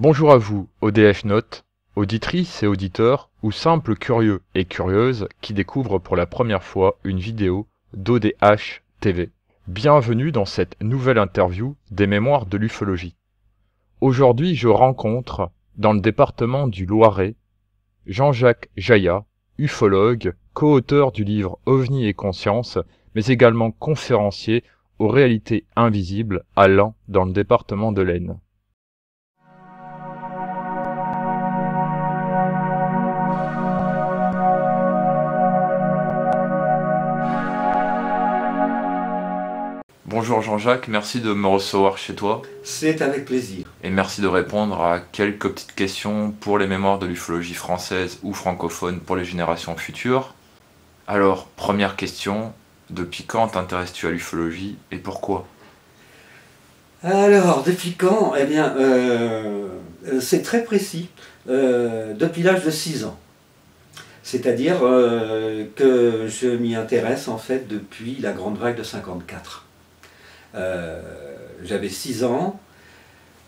Bonjour à vous, ODH Note, auditrices et auditeurs, ou simples curieux et curieuses qui découvrent pour la première fois une vidéo d'ODH TV. Bienvenue dans cette nouvelle interview des mémoires de l'ufologie. Aujourd'hui, je rencontre, dans le département du Loiret, Jean-Jacques Jaillat, ufologue, co-auteur du livre OVNI et conscience, mais également conférencier aux réalités invisibles à Laon dans le département de l'Aisne. Bonjour Jean-Jacques, merci de me recevoir chez toi C'est avec plaisir. et merci de répondre à quelques petites questions pour les mémoires de l'ufologie française ou francophone pour les générations futures. Alors, première question, depuis quand t'intéresses-tu à l'ufologie et pourquoi? Alors, depuis quand? Eh bien, c'est très précis. Depuis l'âge de 6 ans. C'est-à-dire que je m'y intéresse en fait depuis la grande vague de 54. J'avais 6 ans.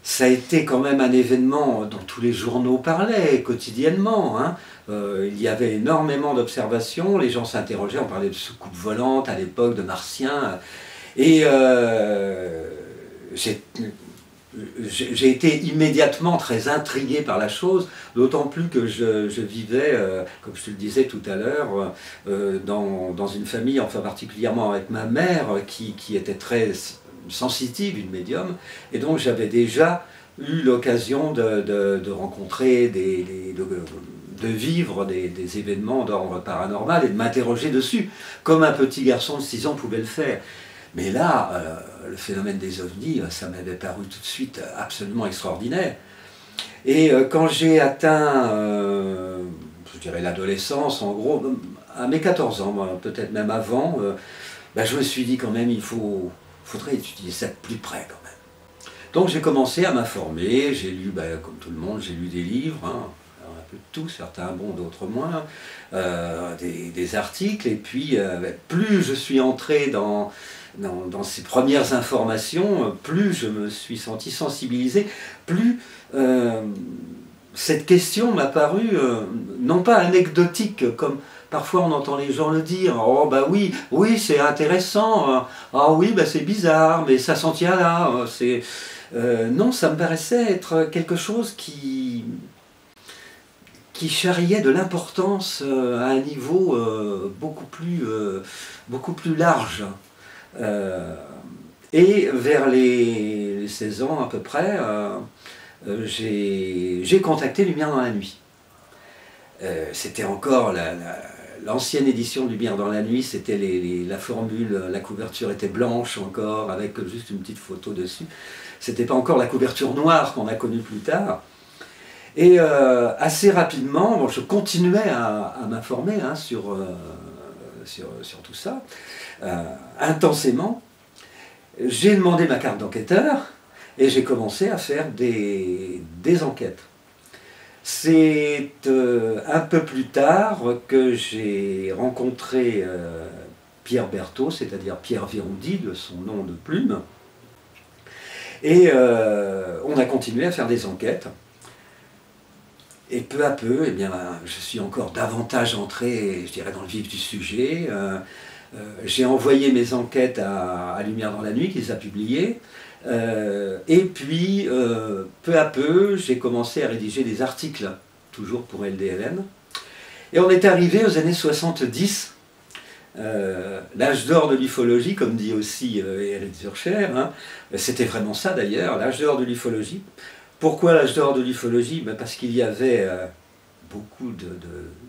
Ça a été quand même un événement dont tous les journaux parlaient quotidiennement, hein. Il y avait énormément d'observations, les gens s'interrogeaient, on parlait de soucoupes volantes à l'époque, de martiens. Et j'ai été immédiatement très intrigué par la chose, d'autant plus que je vivais, comme je te le disais tout à l'heure, dans une famille, enfin particulièrement avec ma mère, qui était très sensitive, une médium, et donc j'avais déjà eu l'occasion de rencontrer, de vivre des événements d'ordre paranormal et de m'interroger dessus, comme un petit garçon de 6 ans pouvait le faire. Mais là, le phénomène des ovnis, ça m'avait paru tout de suite absolument extraordinaire. Et quand j'ai atteint, je dirais l'adolescence, en gros, à mes 14 ans, peut-être même avant, je me suis dit quand même, faudrait étudier ça de plus près quand même. Donc j'ai commencé à m'informer, j'ai lu, comme tout le monde, j'ai lu des livres, hein, un peu de tout, certains bons, d'autres moins, des articles, et puis plus je suis entré dans ces premières informations, plus je me suis senti sensibilisé, plus cette question m'a paru non pas anecdotique, comme parfois on entend les gens le dire, oh bah oui, oui c'est intéressant, ah oui bah c'est bizarre, mais ça s'en tient là, non, ça me paraissait être quelque chose qui charriait de l'importance à un niveau beaucoup plus large. Et vers les 16 ans à peu près, j'ai contacté Lumière dans la nuit. C'était encore l'ancienne édition de Lumière dans la nuit, c'était la formule, la couverture était blanche encore, avec juste une petite photo dessus. C'était pas encore la couverture noire qu'on a connue plus tard. Et assez rapidement, je continuais à m'informer hein, sur tout ça, intensément. J'ai demandé ma carte d'enquêteur et j'ai commencé à faire des enquêtes. C'est un peu plus tard que j'ai rencontré Pierre Berthaud, c'est-à-dire Pierre Viroudy, de son nom de plume, et on a continué à faire des enquêtes. Et peu à peu, eh bien, je suis encore davantage entré, je dirais, dans le vif du sujet. J'ai envoyé mes enquêtes à Lumière dans la nuit, qui les a publiées. Et puis, peu à peu, j'ai commencé à rédiger des articles, toujours pour LDLN. Et on est arrivé aux années 70, l'âge d'or de l'ufologie, comme dit aussi Eric Zurcher. Hein. C'était vraiment ça d'ailleurs, l'âge d'or de l'ufologie. Pourquoi l'âge d'or de l'ufologie? Parce qu'il y avait beaucoup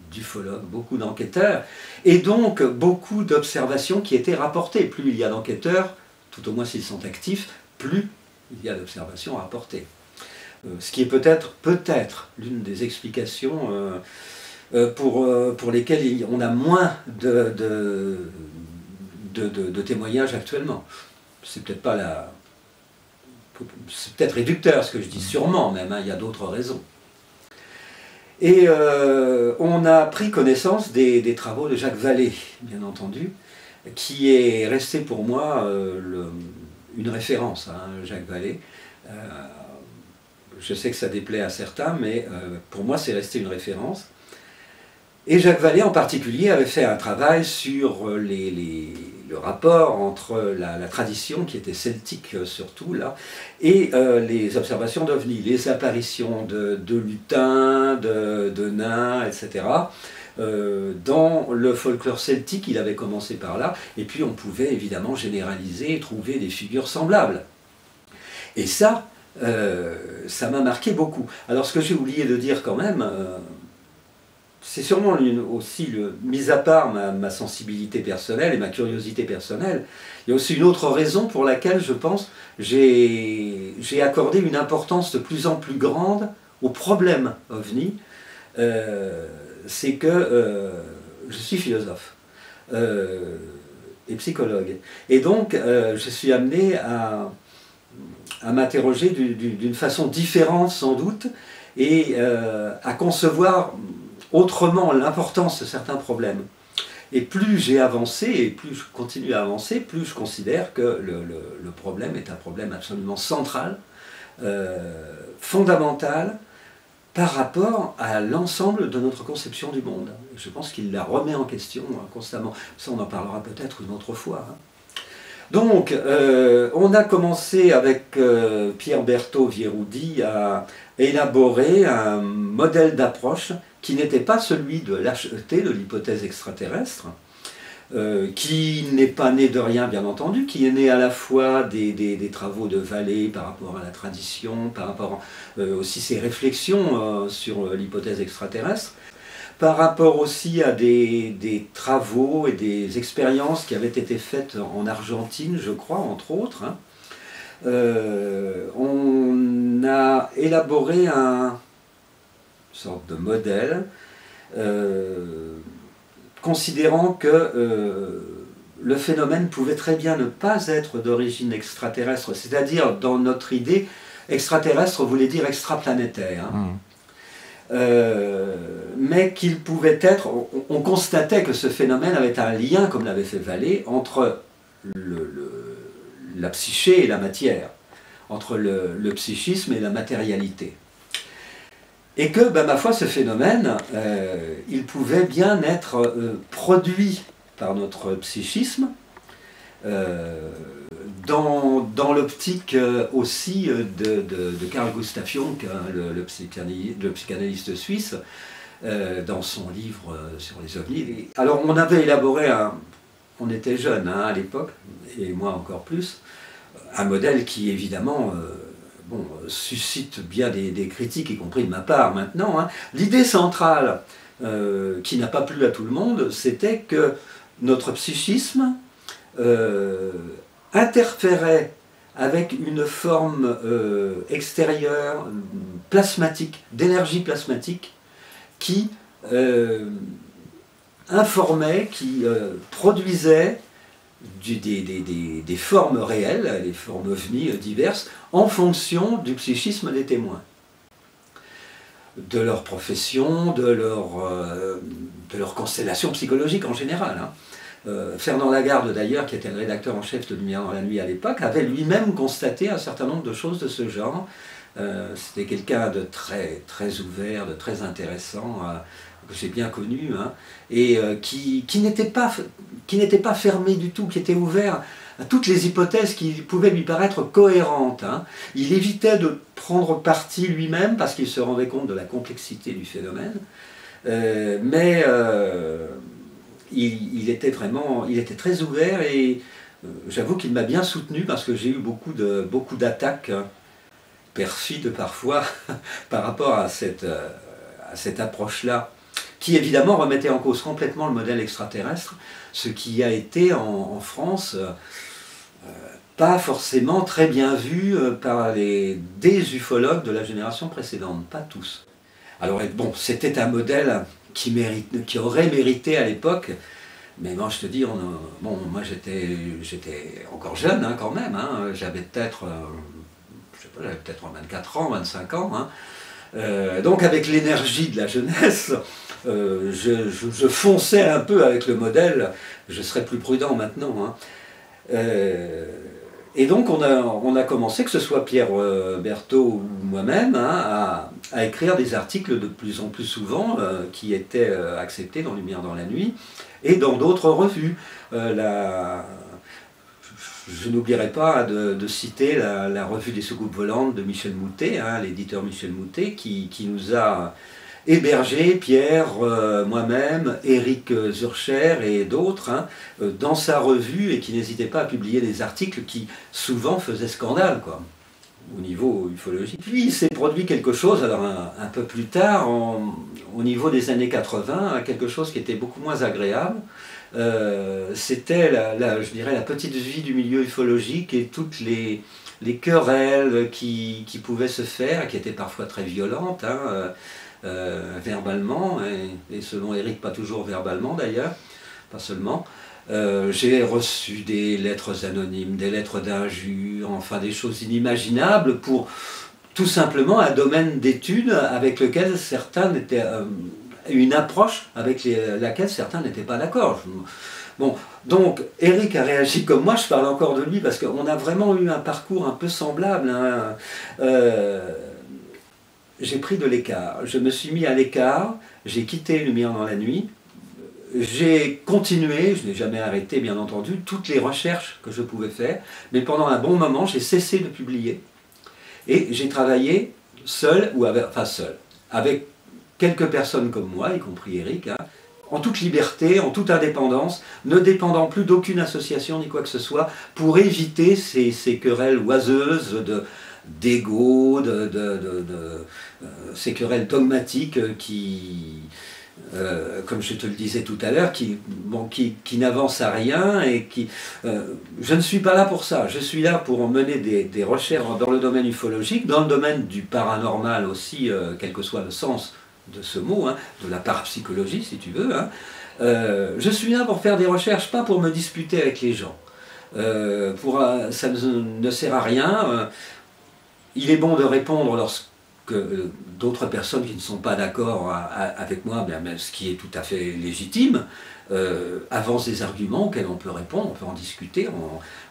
d'ufologues, beaucoup d'enquêteurs, et donc beaucoup d'observations qui étaient rapportées. Plus il y a d'enquêteurs, tout au moins s'ils sont actifs, plus il y a d'observations rapportées. Ce qui est peut-être l'une des explications pour lesquelles on a moins de témoignages actuellement. C'est peut-être pas la... C'est peut-être réducteur ce que je dis, sûrement même, hein, il y a d'autres raisons. Et on a pris connaissance des travaux de Jacques Vallée, bien entendu, qui est resté pour moi une référence, hein, Jacques Vallée. je sais que ça déplaît à certains, mais pour moi c'est resté une référence. Et Jacques Vallée en particulier avait fait un travail sur le rapport entre la tradition qui était celtique surtout là, et les observations d'ovnis, les apparitions de lutins, de nains, etc. Dans le folklore celtique, il avait commencé par là, et puis on pouvait évidemment généraliser et trouver des figures semblables. Et ça, ça m'a marqué beaucoup. Alors ce que j'ai oublié de dire quand même, c'est sûrement aussi, mis à part ma sensibilité personnelle et ma curiosité personnelle, il y a aussi une autre raison pour laquelle je pense j'ai accordé une importance de plus en plus grande au problème OVNI. C'est que je suis philosophe et psychologue. Et donc je suis amené à m'interroger d'une façon différente sans doute et à concevoir autrement l'importance de certains problèmes. Et plus j'ai avancé, et plus je continue à avancer, plus je considère que le problème est un problème absolument central, fondamental, par rapport à l'ensemble de notre conception du monde. Je pense qu'il la remet en question constamment. Ça, on en parlera peut-être une autre fois. Donc, on a commencé avec Pierre Berthaud-Vieroudi à élaborer un modèle d'approche qui n'était pas celui de l'HET, de l'hypothèse extraterrestre, qui n'est pas né de rien bien entendu, qui est né à la fois des travaux de Vallée par rapport à la tradition, par rapport aussi ses réflexions sur l'hypothèse extraterrestre, par rapport aussi à des travaux et des expériences qui avaient été faites en Argentine, je crois, entre autres. On a élaboré une sorte de modèle, considérant que le phénomène pouvait très bien ne pas être d'origine extraterrestre, c'est-à-dire, dans notre idée, extraterrestre voulait dire extraplanétaire. Mais qu'il pouvait être, on constatait que ce phénomène avait un lien, comme l'avait fait Vallée, entre la psyché et la matière, entre le psychisme et la matérialité. Et que, ma foi, ce phénomène, il pouvait bien être produit par notre psychisme, dans l'optique aussi de Carl Gustav Jung, le psychanalyste suisse, dans son livre sur les ovnis. Alors on avait élaboré on était jeunes à l'époque, et moi encore plus, un modèle qui évidemment suscite bien des critiques, y compris de ma part maintenant. L'idée centrale, qui n'a pas plu à tout le monde, c'était que notre psychisme interférait avec une forme extérieure, plasmatique, d'énergie plasmatique, qui informait, qui produisait des formes réelles, des formes ovnis diverses, en fonction du psychisme des témoins, de leur profession, de leur constellation psychologique en général. Fernand Lagarde, d'ailleurs, qui était le rédacteur en chef de Lumière dans la nuit à l'époque, avait lui-même constaté un certain nombre de choses de ce genre. C'était quelqu'un de très, très ouvert, de très intéressant, que j'ai bien connu, et qui n'était pas fermé du tout, qui était ouvert à toutes les hypothèses qui pouvaient lui paraître cohérentes. Il évitait de prendre parti lui-même parce qu'il se rendait compte de la complexité du phénomène, mais il était très ouvert, et j'avoue qu'il m'a bien soutenu parce que j'ai eu beaucoup d'attaques perfides parfois par rapport à cette approche-là, qui évidemment remettait en cause complètement le modèle extraterrestre, ce qui a été en France pas forcément très bien vu par des ufologues de la génération précédente, pas tous. Alors bon, c'était un modèle qui aurait mérité à l'époque, mais moi je te dis, moi j'étais encore jeune quand même, j'avais peut-être, je sais pas, j'avais peut-être 24 ans, 25 ans, donc avec l'énergie de la jeunesse, je fonçais un peu avec le modèle, je serais plus prudent maintenant. Et donc on a commencé, que ce soit Pierre Berthaud ou moi-même, hein, à écrire des articles de plus en plus souvent qui étaient acceptés dans Lumière dans la nuit et dans d'autres revues. Je n'oublierai pas de citer la revue des soucoupes volantes de Michel Moutet, hein, l'éditeur Michel Moutet, qui nous a hébergé, Pierre, moi-même, Éric Zurcher et d'autres, hein, dans sa revue, et qui n'hésitait pas à publier des articles qui souvent faisaient scandale, quoi, au niveau ufologique. Puis il s'est produit quelque chose, alors un peu plus tard, au niveau des années 80, quelque chose qui était beaucoup moins agréable. C'était je dirais, la petite vie du milieu ufologique et toutes les querelles qui pouvaient se faire, qui étaient parfois très violentes, hein, verbalement, et selon Éric, pas toujours verbalement d'ailleurs, pas seulement. J'ai reçu des lettres anonymes, des lettres d'injures, enfin des choses inimaginables pour tout simplement un domaine d'études avec lequel certains n'étaient... une approche avec laquelle certains n'étaient pas d'accord. Bon, donc Éric a réagi comme moi, je parle encore de lui parce qu'on a vraiment eu un parcours un peu semblable, hein. J'ai pris de l'écart, je me suis mis à l'écart, j'ai quitté Lumière dans la nuit, j'ai continué, je n'ai jamais arrêté bien entendu, toutes les recherches que je pouvais faire, mais pendant un bon moment j'ai cessé de publier et j'ai travaillé seul, ou avec, enfin seul, avec quelques personnes comme moi, y compris Éric, hein, en toute liberté, en toute indépendance, ne dépendant plus d'aucune association ni quoi que ce soit, pour éviter ces querelles oiseuses d'ego, ces querelles dogmatiques qui, comme je te le disais tout à l'heure, qui n'avancent à rien et qui... je ne suis pas là pour ça, je suis là pour mener des recherches dans le domaine ufologique, dans le domaine du paranormal aussi, quel que soit le sens de ce mot, hein, de la parapsychologie si tu veux, hein. Je suis là pour faire des recherches, pas pour me disputer avec les gens. Ça ne sert à rien. Il est bon de répondre lorsque d'autres personnes qui ne sont pas d'accord avec moi, même ce qui est tout à fait légitime, avancent des arguments auxquels on peut répondre, on peut en discuter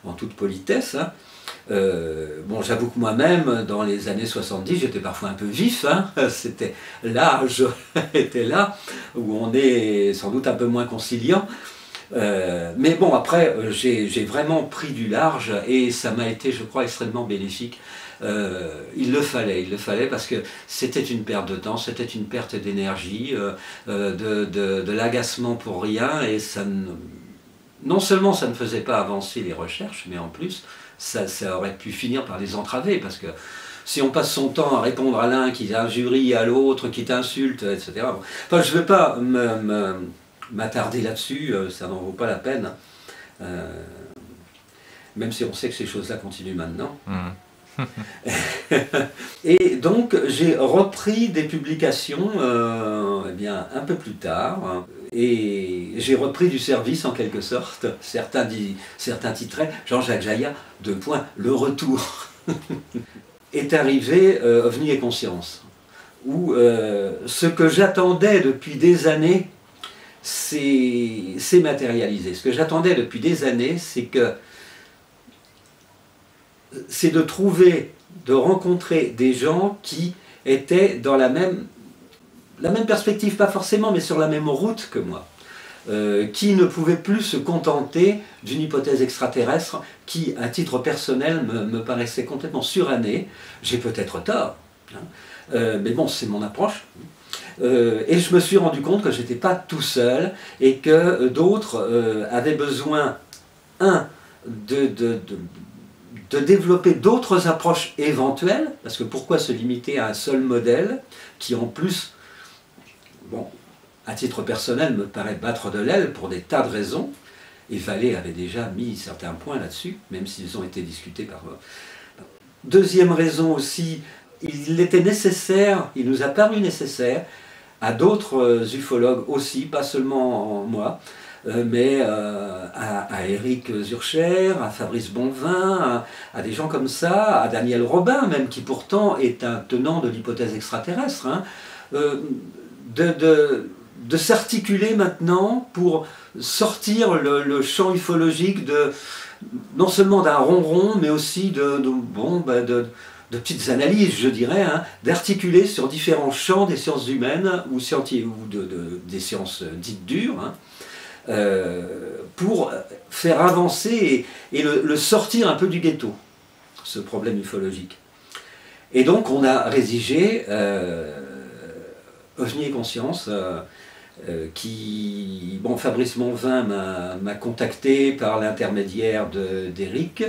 en toute politesse, hein. Bon, j'avoue que moi-même, dans les années 70, j'étais parfois un peu vif, hein. C'était l'âge était là, où on est sans doute un peu moins conciliant. Mais bon, après, j'ai vraiment pris du large et ça m'a été, je crois, extrêmement bénéfique. Il le fallait parce que c'était une perte de temps, c'était une perte d'énergie, de l'agacement pour rien, et non seulement ça ne faisait pas avancer les recherches, mais en plus, ça aurait pu finir par les entraver, parce que si on passe son temps à répondre à l'un qui injurie, à l'autre qui t'insulte, etc. Enfin, je ne vais pas m'attarder là-dessus, ça n'en vaut pas la peine, même si on sait que ces choses-là continuent maintenant. Et donc j'ai repris des publications eh bien, un peu plus tard, hein, et j'ai repris du service en quelque sorte. Certains titraient Jean-Jacques Jaillat, le retour. Est arrivé OVNI et conscience, où ce que j'attendais depuis des années s'est matérialisé. Ce que j'attendais depuis des années, c'est de rencontrer des gens qui étaient dans la même perspective, pas forcément, mais sur la même route que moi, qui ne pouvaient plus se contenter d'une hypothèse extraterrestre qui, à titre personnel, me paraissait complètement surannée. J'ai peut-être tort, hein, mais bon, c'est mon approche. Et je me suis rendu compte que je n'étais pas tout seul et que d'autres avaient besoin, de développer d'autres approches éventuelles, parce que pourquoi se limiter à un seul modèle, qui en plus, bon, à titre personnel, me paraît battre de l'aile pour des tas de raisons, et Vallée avait déjà mis certains points là-dessus, même s'ils ont été discutés par... Deuxième raison aussi, il était nécessaire, il nous a paru nécessaire, à d'autres ufologues aussi, pas seulement moi, mais à Éric Zurcher, à Fabrice Bonvin, à des gens comme ça, à Daniel Robin même, qui pourtant est un tenant de l'hypothèse extraterrestre, hein, de s'articuler maintenant pour sortir le champ ufologique non seulement d'un ronron, mais aussi de petites analyses, je dirais, hein, d'articuler sur différents champs des sciences humaines ou des sciences dites dures, hein, pour faire avancer et le sortir un peu du ghetto, ce problème ufologique. Et donc on a rédigé OVNI et Conscience, Fabrice Monvin m'a contacté par l'intermédiaire d'Éric,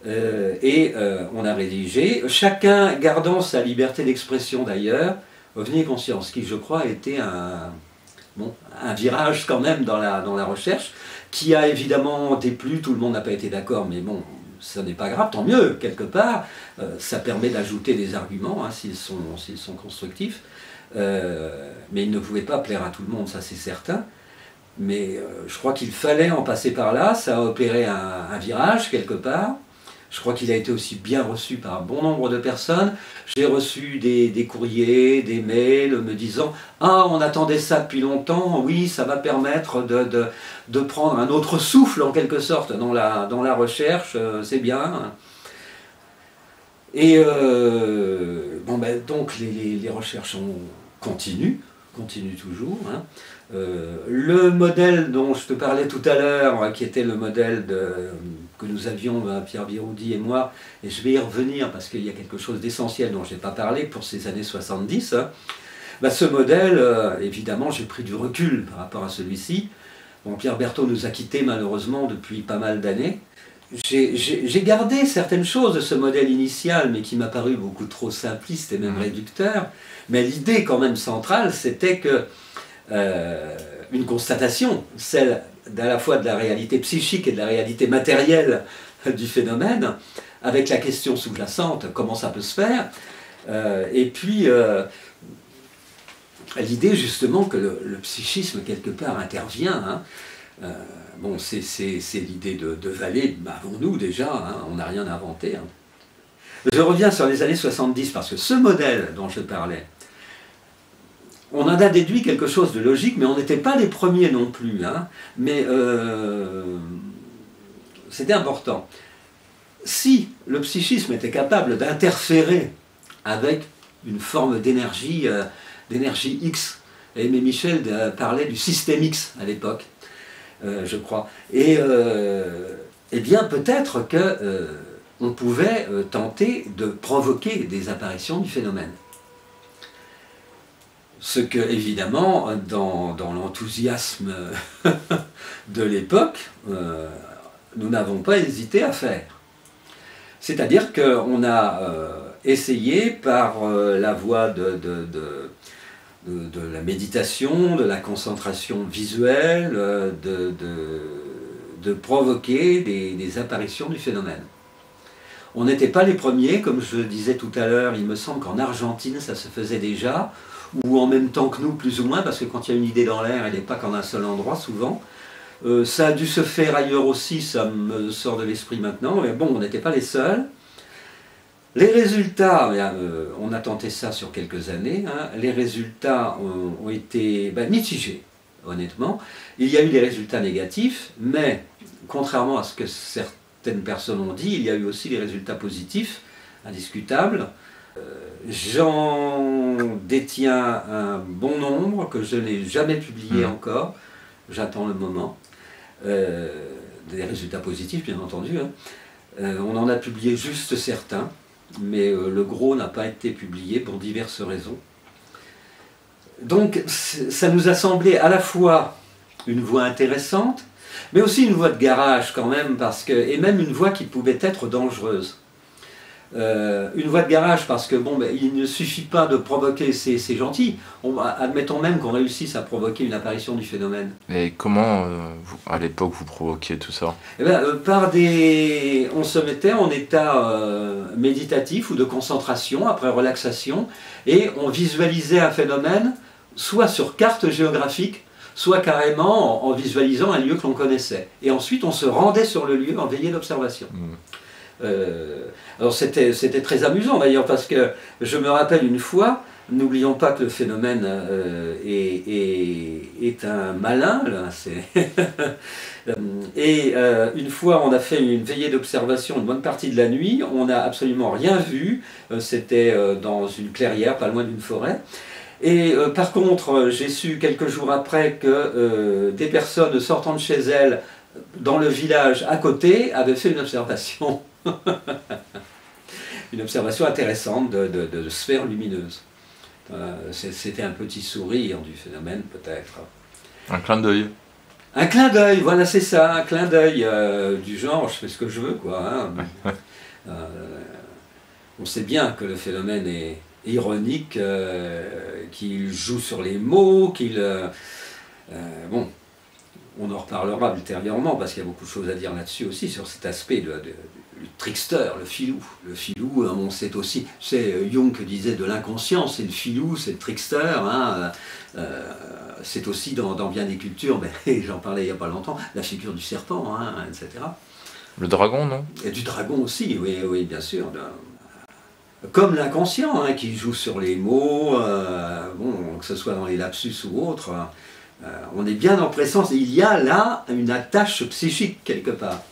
on a rédigé, chacun gardant sa liberté d'expression d'ailleurs, OVNI et Conscience, qui je crois a été un virage quand même dans la recherche, qui a évidemment déplu, tout le monde n'a pas été d'accord, mais bon, ça n'est pas grave, tant mieux, quelque part, ça permet d'ajouter des arguments, hein, s'ils sont constructifs, mais il ne pouvait pas plaire à tout le monde, ça c'est certain, mais je crois qu'il fallait en passer par là, ça a opéré un virage quelque part. Je crois qu'il a été aussi bien reçu par un bon nombre de personnes. J'ai reçu des courriers, des mails me disant « Ah, on attendait ça depuis longtemps, oui, ça va permettre de prendre un autre souffle en quelque sorte dans la recherche, c'est bien. » Et donc les recherches continuent toujours. Hein. Le modèle dont je te parlais tout à l'heure, qui était le modèle que nous avions, Pierre Biroudi et moi, et je vais y revenir parce qu'il y a quelque chose d'essentiel dont je n'ai pas parlé pour ces années 70, hein, ce modèle, évidemment, j'ai pris du recul par rapport à celui-ci. Bon, Pierre Berthaud nous a quittés malheureusement depuis pas mal d'années. J'ai gardé certaines choses de ce modèle initial, mais qui m'a paru beaucoup trop simpliste et même réducteur. Mais l'idée quand même centrale, c'était que une constatation, celle à la fois de la réalité psychique et de la réalité matérielle du phénomène, avec la question sous-jacente, comment ça peut se faire, et puis l'idée justement que le psychisme quelque part intervient, hein, bon, c'est l'idée de Vallée, avant nous déjà, hein, on n'a rien inventé. Hein. Je reviens sur les années 70, parce que ce modèle dont je parlais, on en a déduit quelque chose de logique, mais on n'était pas les premiers non plus. Hein, mais c'était important. Si le psychisme était capable d'interférer avec une forme d'énergie X, Aimé Michel parlait du système X à l'époque, je crois. Et bien peut-être qu'on pouvait tenter de provoquer des apparitions du phénomène. Ce que, évidemment, dans l'enthousiasme de l'époque, nous n'avons pas hésité à faire. C'est-à-dire qu'on a essayé par la voie de la méditation, de la concentration visuelle, de provoquer des apparitions du phénomène. On n'était pas les premiers, comme je disais tout à l'heure, il me semble qu'en Argentine ça se faisait déjà, ou en même temps que nous, plus ou moins, parce que quand il y a une idée dans l'air, elle n'est pas qu'en un seul endroit, souvent. Ça a dû se faire ailleurs aussi, ça me sort de l'esprit maintenant, mais bon, on n'était pas les seuls. Les résultats, on a tenté ça sur quelques années, hein, les résultats ont été mitigés, honnêtement. Il y a eu des résultats négatifs, mais contrairement à ce que certaines personnes ont dit, il y a eu aussi des résultats positifs, indiscutables. J'en détiens un bon nombre que je n'ai jamais publié encore, j'attends le moment. Des résultats positifs bien entendu, hein. On en a publié juste certains, mais le gros n'a pas été publié pour diverses raisons. Donc ça nous a semblé à la fois une voie intéressante, mais aussi une voie de garage quand même, et même une voie qui pouvait être dangereuse. Une voie de garage parce que il ne suffit pas de provoquer, c'est gentil, admettons même qu'on réussisse à provoquer une apparition du phénomène. Et comment, à l'époque, vous provoquiez tout ça? On se mettait en état méditatif ou de concentration, après relaxation, et on visualisait un phénomène, soit sur carte géographique, soit carrément en visualisant un lieu que l'on connaissait. Et ensuite on se rendait sur le lieu en veillée d'observation. Alors c'était très amusant d'ailleurs, parce que je me rappelle une fois, N'oublions pas que le phénomène est un malin, là. Et une fois, on a fait une veillée d'observation une bonne partie de la nuit, on n'a absolument rien vu, c'était dans une clairière, pas loin d'une forêt. Et par contre, j'ai su quelques jours après que des personnes sortant de chez elles, dans le village à côté, avaient fait une observation. Une observation intéressante de sphères lumineuses. C'était un petit sourire du phénomène, peut-être. Un clin d'œil. Un clin d'œil, voilà, c'est ça, un clin d'œil du genre, je fais ce que je veux, quoi. Hein. On sait bien que le phénomène est ironique, qu'il joue sur les mots, bon, on en reparlera ultérieurement, parce qu'il y a beaucoup de choses à dire là-dessus aussi, sur cet aspect du trickster, le filou. Le filou, on sait aussi, c'est Jung qui disait de l'inconscient, c'est le filou, c'est le trickster, hein, c'est aussi dans bien des cultures, mais j'en parlais il n'y a pas longtemps, la figure du serpent, hein, etc. Le dragon, non? Et du dragon aussi, oui, oui, bien sûr. Comme l'inconscient, hein, qui joue sur les mots, bon, que ce soit dans les lapsus ou autres, on est bien en présence, il y a là une attache psychique quelque part.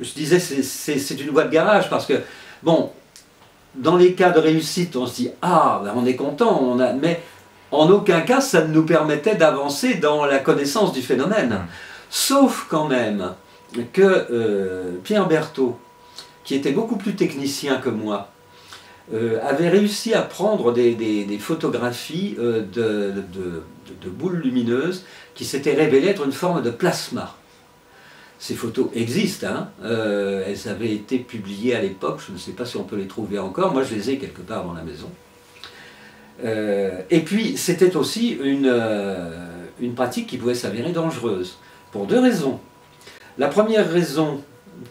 Je disais, c'est une voie de garage, parce que, bon, dans les cas de réussite, on se dit, ah, ben on est content, mais en aucun cas ça ne nous permettait d'avancer dans la connaissance du phénomène. Sauf quand même que Pierre Berthaud, qui était beaucoup plus technicien que moi, avait réussi à prendre des photographies de boules lumineuses qui s'étaient révélées être une forme de plasma. Ces photos existent, hein. Elles avaient été publiées à l'époque, je ne sais pas si on peut les trouver encore, moi je les ai quelque part dans la maison. Et puis c'était aussi une pratique qui pouvait s'avérer dangereuse, pour deux raisons. La première raison,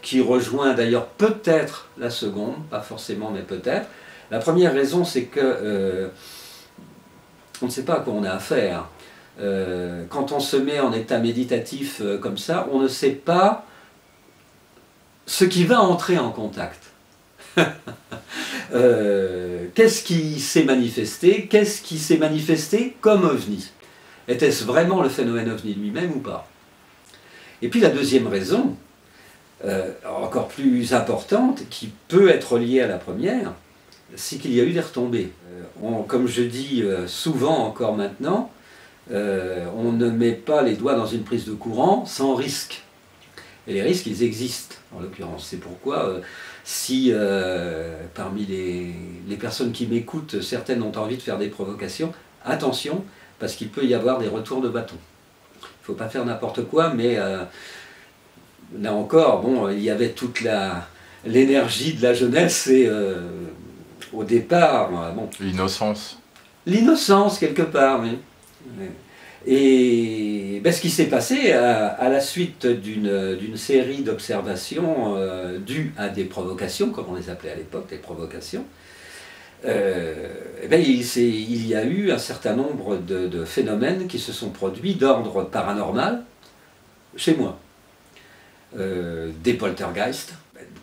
qui rejoint d'ailleurs peut-être la seconde, pas forcément mais peut-être, la première raison c'est que on ne sait pas à quoi on a affaire. Quand on se met en état méditatif comme ça, on ne sait pas ce qui va entrer en contact. Qu'est-ce qui s'est manifesté? Qu'est-ce qui s'est manifesté comme ovni? Était-ce vraiment le phénomène ovni lui-même ou pas? Et puis la deuxième raison, encore plus importante, qui peut être liée à la première, c'est qu'il y a eu des retombées. Comme je dis souvent encore maintenant, on ne met pas les doigts dans une prise de courant sans risque. Et les risques, ils existent, en l'occurrence. C'est pourquoi, si parmi les personnes qui m'écoutent, certaines ont envie de faire des provocations, attention, parce qu'il peut y avoir des retours de bâton. Il ne faut pas faire n'importe quoi, mais là encore, bon, il y avait toute l'énergie de la jeunesse et au départ... bon, l'innocence. L'innocence, quelque part, oui. Et ben, ce qui s'est passé à la suite d'une série d'observations dues à des provocations, comme on les appelait à l'époque, des provocations, ben, il y a eu un certain nombre de phénomènes qui se sont produits d'ordre paranormal chez moi. Des poltergeists,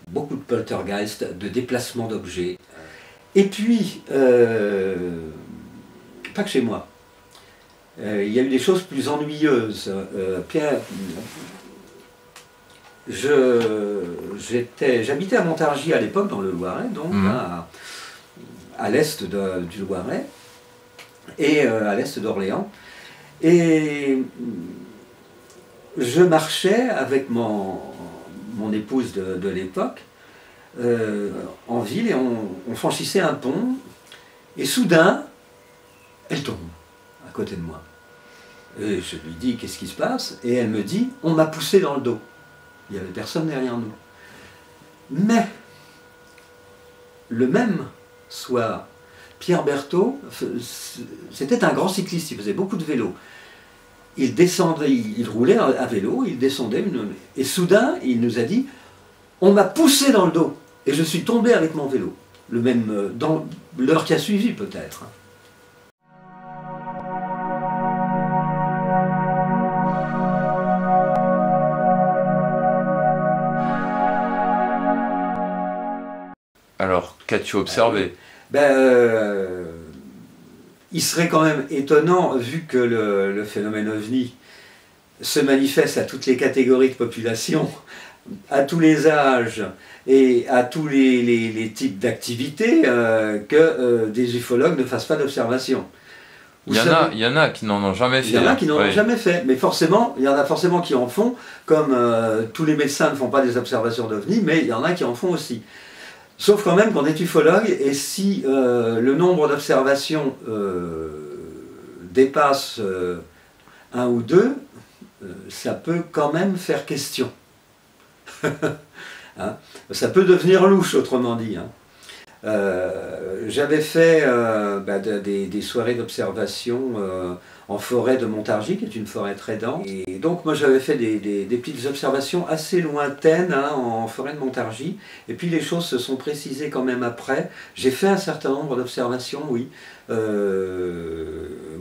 beaucoup de poltergeists, de déplacements d'objets. Et puis, pas que chez moi. Il y a eu des choses plus ennuyeuses. Pierre, j'habitais à Montargis à l'époque, dans le Loiret, donc à l'est du Loiret, et à l'est d'Orléans. Et je marchais avec mon épouse de l'époque en ville, et on franchissait un pont, et soudain, elle tombe à côté de moi. Et je lui dis, qu'est-ce qui se passe? Et elle me dit, on m'a poussé dans le dos. Il n'y avait personne derrière nous. Mais, le même soir, Pierre Berthaud, c'était un grand cycliste, il faisait beaucoup de vélo. Il descendait, il roulait à vélo, il descendait, et soudain, il nous a dit, on m'a poussé dans le dos, et je suis tombé avec mon vélo. Le même, dans l'heure qui a suivi peut-être. Alors, qu'as-tu observé? il serait quand même étonnant, vu que le phénomène OVNI se manifeste à toutes les catégories de population, à tous les âges et à tous les types d'activités, que des ufologues ne fassent pas d'observation. Il y en a qui n'en ont jamais fait. Il y en a qui n'en ont jamais fait, mais forcément, il y en a forcément qui en font, comme tous les médecins ne font pas des observations d'OVNI, mais il y en a qui en font aussi. Sauf quand même qu'on est ufologue, et si le nombre d'observations dépasse 1 ou 2, ça peut quand même faire question. Hein, ça peut devenir louche, autrement dit. Hein. J'avais fait des soirées d'observation en forêt de Montargis, qui est une forêt très dense. Et donc moi j'avais fait des petites observations assez lointaines, hein, en forêt de Montargis. Et puis les choses se sont précisées quand même après. J'ai fait un certain nombre d'observations, oui. Bon,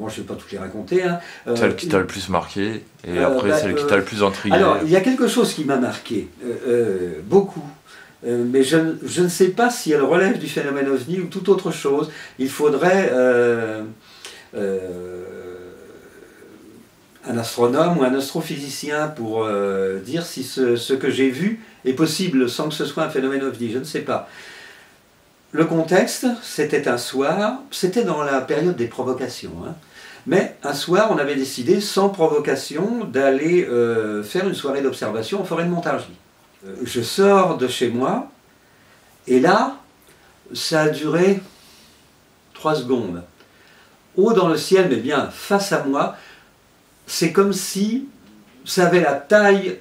je ne vais pas toutes les raconter. Hein. Celle qui t'a le plus marqué, et après celle qui t'a le plus intrigué. Alors, il y a quelque chose qui m'a marqué, beaucoup. Mais je ne sais pas si elle relève du phénomène OVNI ou toute autre chose. Il faudrait un astronome ou un astrophysicien pour dire si ce que j'ai vu est possible sans que ce soit un phénomène OVNI. Je ne sais pas. Le contexte, c'était un soir, c'était dans la période des provocations, hein. Mais un soir, on avait décidé, sans provocation, d'aller faire une soirée d'observation en forêt de Montargis. Je sors de chez moi, et là, ça a duré 3 secondes. Haut dans le ciel, mais bien face à moi, c'est comme si ça avait la taille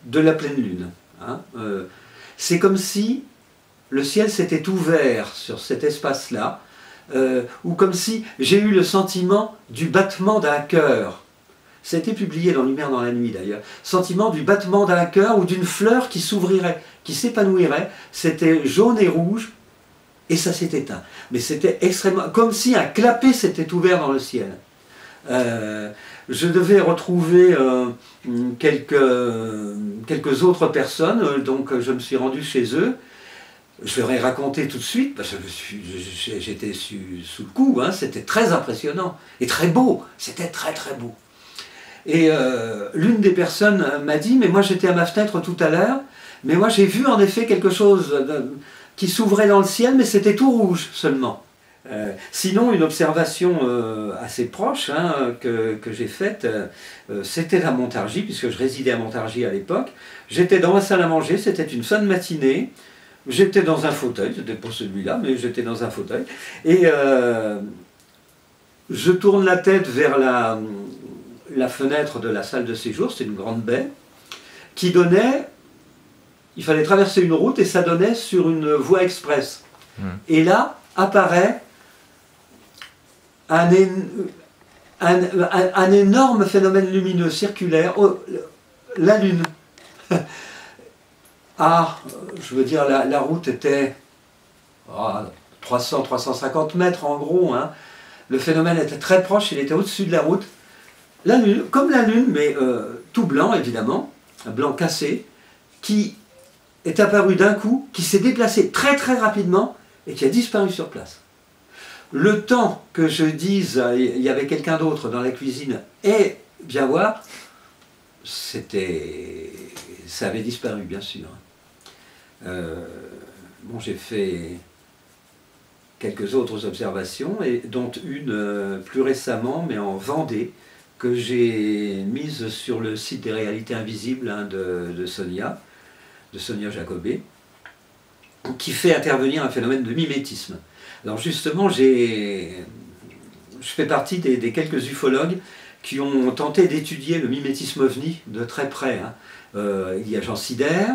de la pleine lune. Hein. C'est comme si le ciel s'était ouvert sur cet espace-là, ou comme si j'ai eu le sentiment du battement d'un cœur. Ça a été publié dans Lumière dans la nuit d'ailleurs. Sentiment du battement d'un cœur ou d'une fleur qui s'ouvrirait, qui s'épanouirait. C'était jaune et rouge, et ça s'est éteint. Mais c'était extrêmement... comme si un clapet s'était ouvert dans le ciel. Je devais retrouver quelques autres personnes, donc je me suis rendu chez eux. Je leur ai raconté tout de suite, parce que j'étais sous le coup, hein, c'était très impressionnant, et très beau, c'était très très beau. Et l'une des personnes m'a dit, mais moi j'étais à ma fenêtre tout à l'heure, mais moi j'ai vu en effet quelque chose qui s'ouvrait dans le ciel, mais c'était tout rouge seulement. Sinon, une observation assez proche, hein, que j'ai faite, c'était à Montargis, puisque je résidais à Montargis à l'époque. J'étais dans la salle à manger, c'était une fin de matinée, j'étais dans un fauteuil, c'était pas celui-là, mais j'étais dans un fauteuil, et je tourne la tête vers la fenêtre de la salle de séjour, c'était une grande baie, qui donnait, il fallait traverser une route, et ça donnait sur une voie express. Et là, apparaît un énorme phénomène lumineux circulaire, la Lune. Ah, je veux dire, la route était 300-350 mètres en gros, hein. Le phénomène était très proche, il était au-dessus de la route. La Lune, comme la Lune, mais tout blanc évidemment, un blanc cassé, qui est apparu d'un coup, qui s'est déplacé très très rapidement et qui a disparu sur place. Le temps que je dise, il y avait quelqu'un d'autre dans la cuisine, et bien voir, ça avait disparu bien sûr. Bon, j'ai fait quelques autres observations, et dont une plus récemment, mais en Vendée, que j'ai mise sur le site des réalités invisibles, hein, de Sonia Jacobet, qui fait intervenir un phénomène de mimétisme. Alors justement, je fais partie des quelques ufologues qui ont tenté d'étudier le mimétisme OVNI de très près. Hein. Il y a Jean Sider.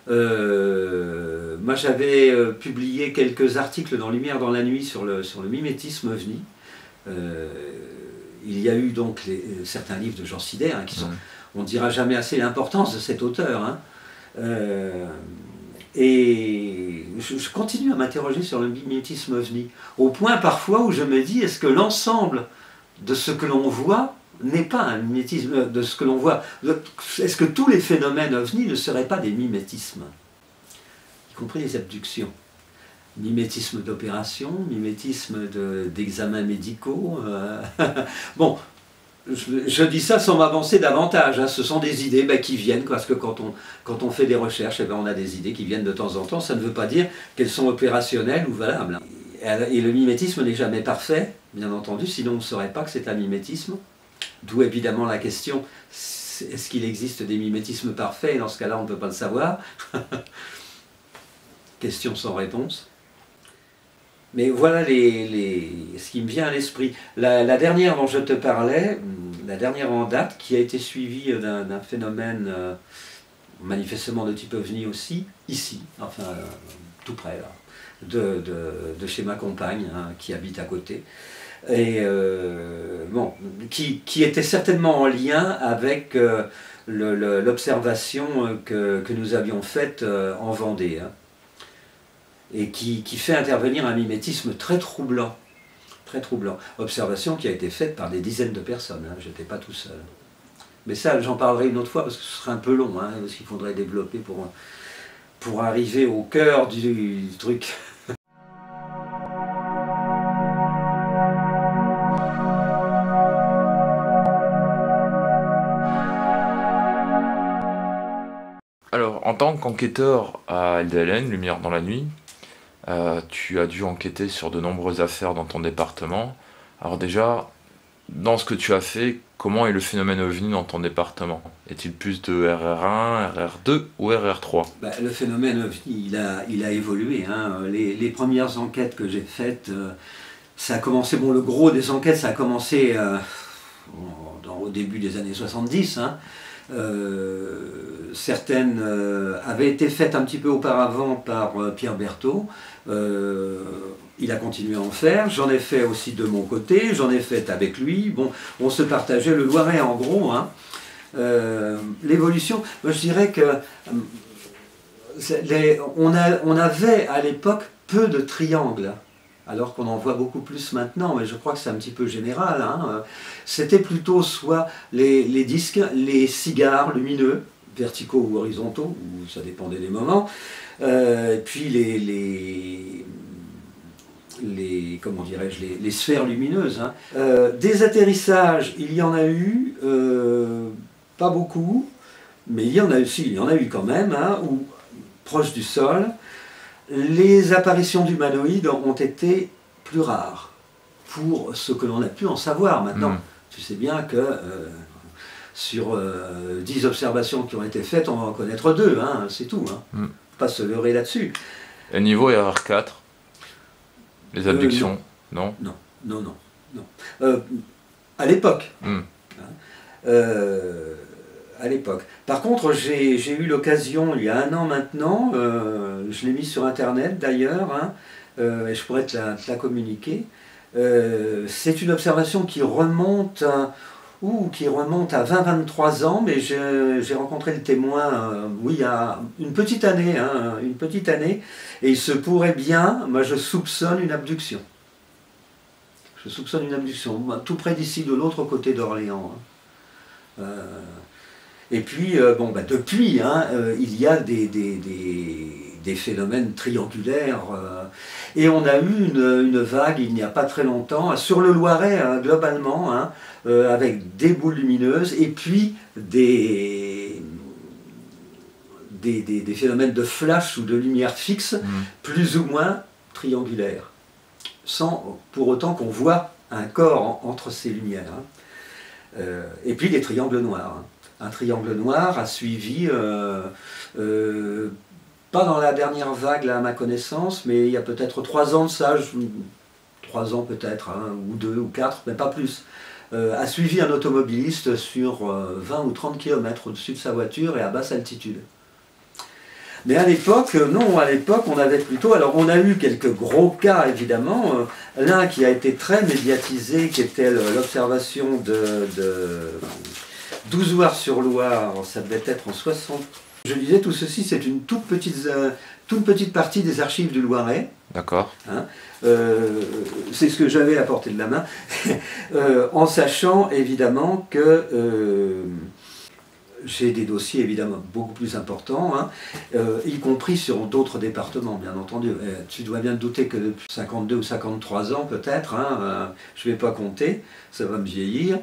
Moi j'avais publié quelques articles dans Lumière dans la nuit sur le mimétisme OVNI. Il y a eu donc certains livres de Jean Sider, hein, qui sont, on ne dira jamais assez l'importance de cet auteur. Hein. Et je continue à m'interroger sur le mimétisme OVNI, au point parfois où je me dis, est-ce que l'ensemble de ce que l'on voit n'est pas un mimétisme de ce que l'on voit? Est-ce que tous les phénomènes OVNI ne seraient pas des mimétismes, y compris les abductions? mimétisme d'opération, mimétisme d'examens médicaux. Bon, je dis ça sans m'avancer davantage, hein. Ce sont des idées qui viennent, parce que quand on fait des recherches, on a des idées qui viennent de temps en temps. Ça ne veut pas dire qu'elles sont opérationnelles ou valables. Et le mimétisme n'est jamais parfait, bien entendu, sinon on ne saurait pas que c'est un mimétisme. D'où évidemment la question, est-ce qu'il existe des mimétismes parfaits? Et dans ce cas-là, on ne peut pas le savoir. Question sans réponse. Mais voilà ce qui me vient à l'esprit. La dernière dont je te parlais, la dernière en date, qui a été suivie d'un phénomène manifestement de type ovni aussi, ici, enfin tout près, là, de chez ma compagne, hein, qui habite à côté, et bon, qui était certainement en lien avec l'observation que nous avions faite en Vendée, hein, et qui fait intervenir un mimétisme très troublant. Très troublant. Observation qui a été faite par des dizaines de personnes, hein, je n'étais pas tout seul. Mais ça, j'en parlerai une autre fois parce que ce serait un peu long, hein, parce qu'il faudrait développer pour arriver au cœur du truc. Alors, en tant qu'enquêteur à LDLN, Lumière dans la nuit, tu as dû enquêter sur de nombreuses affaires dans ton département. Alors déjà, dans ce que tu as fait, comment est le phénomène OVNI dans ton département? Est-il plus de RR1, RR2 ou RR3? Le phénomène OVNI, il a évolué, hein. Les premières enquêtes que j'ai faites, ça a commencé, bon, le gros des enquêtes, ça a commencé au début des années 70, hein. Certaines avaient été faites un petit peu auparavant par Pierre Berthaud. Il a continué à en faire, j'en ai fait aussi de mon côté, j'en ai fait avec lui. Bon, on se partageait le Loiret en gros, hein. L'évolution, moi je dirais que on avait à l'époque peu de triangles, alors qu'on en voit beaucoup plus maintenant, mais je crois que c'est un petit peu général, hein. C'était plutôt soit les disques, les cigares lumineux, verticaux ou horizontaux, ou ça dépendait des moments, puis comment dirais-je, les sphères lumineuses, hein. Des atterrissages, il y en a eu, pas beaucoup, mais il y en a eu quand même, hein, ou proche du sol. Les apparitions d'humanoïdes ont été plus rares, pour ce que l'on a pu en savoir maintenant. Tu sais bien que sur 10 observations qui ont été faites, on va en connaître 2, hein, c'est tout, hein. Pas se leurrer là-dessus. Et niveau RR4, les abductions, non? Non. À l'époque. À l'époque. Par contre, j'ai eu l'occasion, il y a 1 an maintenant, je l'ai mis sur Internet d'ailleurs, hein, et je pourrais te la communiquer. C'est une observation qui remonte à 20-23 ans, mais j'ai rencontré le témoin, oui, il y a une petite année, hein, et il se pourrait bien, moi je soupçonne une abduction. Je soupçonne une abduction, tout près d'ici, de l'autre côté d'Orléans, hein. Et puis, depuis, hein, il y a des phénomènes triangulaires, et on a eu une vague il n'y a pas très longtemps, sur le Loiret, hein, globalement, hein, avec des boules lumineuses, et puis des phénomènes de flash ou de lumière fixe, plus ou moins triangulaires, sans pour autant qu'on voit un corps entre ces lumières, hein. Et puis des triangles noirs, hein. Un triangle noir a suivi, pas dans la dernière vague là, à ma connaissance, mais il y a peut-être 3 ans de ça, 3 ans peut-être, hein, ou 2 ou 4, mais pas plus, a suivi un automobiliste sur 20 ou 30 km au-dessus de sa voiture et à basse altitude. Mais à l'époque, non, à l'époque on avait plutôt, alors on a eu quelques gros cas évidemment, l'un qui a été très médiatisé, qui était l'observation de Douzoire-sur-Loire, ça devait être en 60. Je disais, tout ceci, c'est une toute petite partie des archives du Loiret. D'accord. Hein, c'est ce que j'avais à portée de la main, en sachant évidemment que j'ai des dossiers évidemment beaucoup plus importants, hein, y compris sur d'autres départements, bien entendu. Tu dois bien te douter que depuis 52 ou 53 ans peut-être, hein, je ne vais pas compter, ça va me vieillir,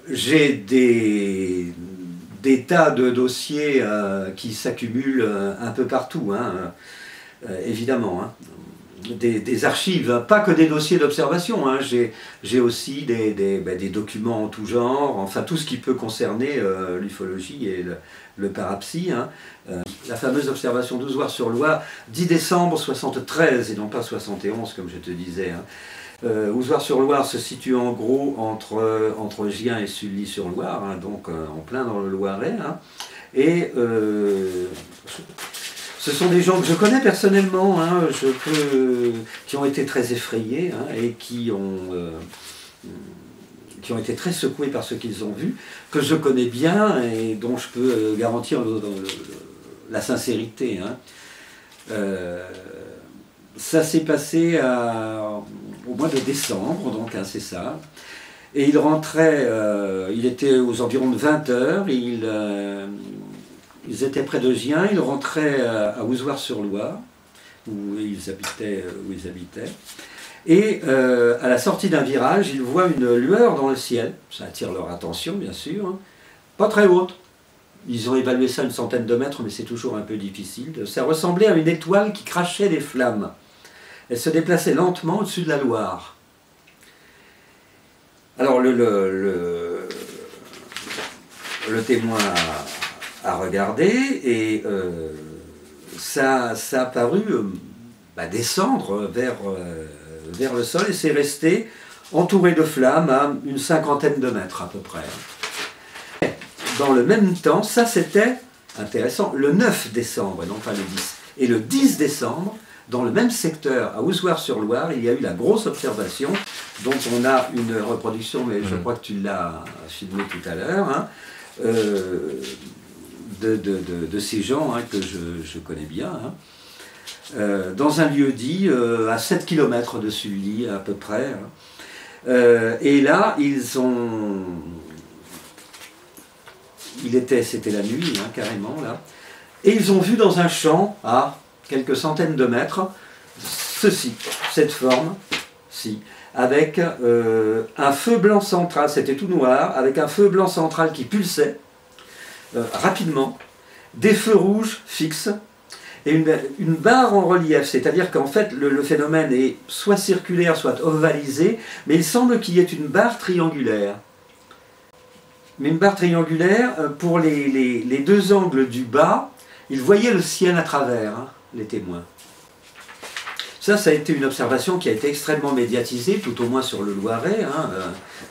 j'ai des tas de dossiers qui s'accumulent un peu partout, hein, évidemment. Hein. Des archives, pas que des dossiers d'observation, hein. J'ai aussi des documents en tout genre, enfin tout ce qui peut concerner l'ufologie et le parapsie. Hein. La fameuse observation d'Ozoir-sur-Loire, 10 décembre 73 et non pas 71 comme je te disais. Hein. Ozoir-sur-Loire se situe en gros entre Gien et Sully-sur-Loire, hein, donc en plein dans le Loiret. Hein. Et ce sont des gens que je connais personnellement, hein, qui ont été très effrayés, hein, et qui ont été très secoués par ce qu'ils ont vu, que je connais bien et dont je peux garantir la sincérité. Hein. Ça s'est passé au mois de décembre, donc hein, c'est ça. Et il rentrait, il était aux environs de 20 heures, ils étaient près de Gien, ils rentraient à Ozoir-sur-Loire, où ils habitaient. Et à la sortie d'un virage, ils voient une lueur dans le ciel. Ça attire leur attention, bien sûr. Hein. Pas très haute. Ils ont évalué ça à une centaine de mètres, mais c'est toujours un peu difficile. Ça ressemblait à une étoile qui crachait des flammes. Elle se déplaçait lentement au-dessus de la Loire. Alors le témoin à regarder et ça a paru descendre vers le sol et c'est resté entouré de flammes à une cinquantaine de mètres à peu près. Dans le même temps, ça c'était intéressant, le 9 décembre et non pas le 10. Et le 10 décembre, dans le même secteur, à Ozoir-sur-Loire, il y a eu la grosse observation, dont on a une reproduction, mais je crois que tu l'as filmé tout à l'heure, hein, de ces gens hein, que je connais bien, hein, dans un lieu dit à 7 km de Sully à peu près. Hein. Et là, c'était la nuit, hein, carrément, là, et ils ont vu dans un champ, à quelques centaines de mètres, cette forme-ci, avec un feu blanc central, c'était tout noir, avec un feu blanc central qui pulsait, rapidement, des feux rouges fixes et une barre en relief, c'est-à-dire qu'en fait le phénomène est soit circulaire, soit ovalisé, mais il semble qu'il y ait une barre triangulaire. Mais une barre triangulaire, pour les deux angles du bas, ils voyaient le ciel à travers, hein, les témoins. Ça a été une observation qui a été extrêmement médiatisée, tout au moins sur le Loiret, hein,